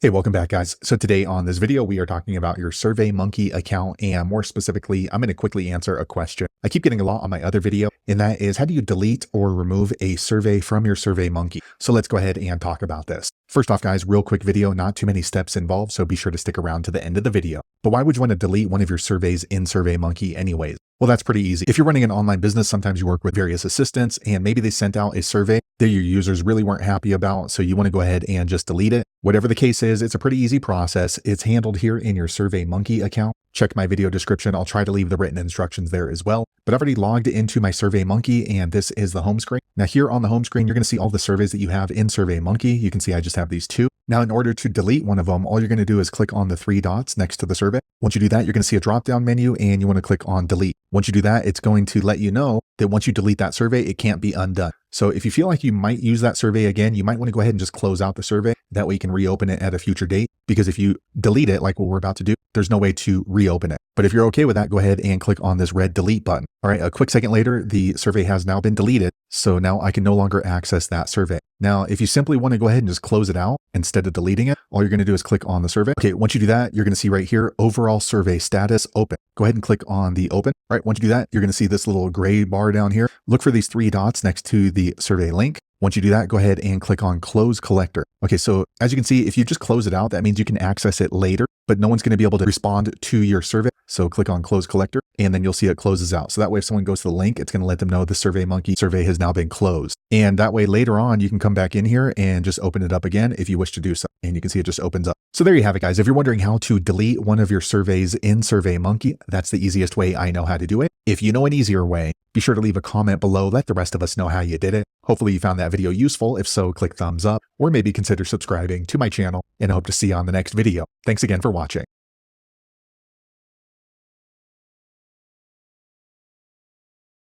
Hey, welcome back, guys. So today on this video, we are talking about your SurveyMonkey account, and more specifically, I'm going to quickly answer a question I keep getting a lot on my other video, and that is, how do you delete or remove a survey from your SurveyMonkey? So let's go ahead and talk about this. First off, guys, real quick video, not too many steps involved, so be sure to stick around to the end of the video. But why would you want to delete one of your surveys in SurveyMonkey anyways? Well, that's pretty easy. If you're running an online business, sometimes you work with various assistants, and maybe they sent out a survey that your users really weren't happy about, so you want to go ahead and just delete it. Whatever the case is, it's a pretty easy process. It's handled here in your SurveyMonkey account. Check my video description. I'll try to leave the written instructions there as well. But I've already logged into my SurveyMonkey, and this is the home screen. Now here on the home screen, you're going to see all the surveys that you have in SurveyMonkey. You can see I just have these two. Now, in order to delete one of them, all you're going to do is click on the three dots next to the survey. Once you do that, you're going to see a drop-down menu, and you want to click on delete. Once you do that, it's going to let you know that once you delete that survey, it can't be undone. So if you feel like you might use that survey again, you might want to go ahead and just close out the survey. That way you can reopen it at a future date, because if you delete it like what we're about to do, there's no way to reopen it. But if you're okay with that, go ahead and click on this red delete button. All right, a quick second later, the survey has now been deleted. So now I can no longer access that survey. Now, if you simply want to go ahead and just close it out instead of deleting it, all you're going to do is click on the survey. Okay, once you do that, you're going to see right here, overall survey status open. Go ahead and click on the open. All right, once you do that, you're going to see this little gray bar down here. Look for these three dots next to the survey link. Once you do that, go ahead and click on close collector. Okay, so as you can see, if you just close it out, that means you can access it later, but no one's going to be able to respond to your survey. So click on close collector, and then you'll see it closes out. So that way, if someone goes to the link, it's going to let them know the SurveyMonkey survey has now been closed. And that way later on, you can come back in here and just open it up again if you wish to do so. And you can see it just opens up. So there you have it, guys. If you're wondering how to delete one of your surveys in SurveyMonkey, that's the easiest way I know how to do it. If you know an easier way, be sure to leave a comment below. Let the rest of us know how you did it. Hopefully you found that video useful. If so, click thumbs up, or maybe consider subscribing to my channel, and I hope to see you on the next video. Thanks again for watching.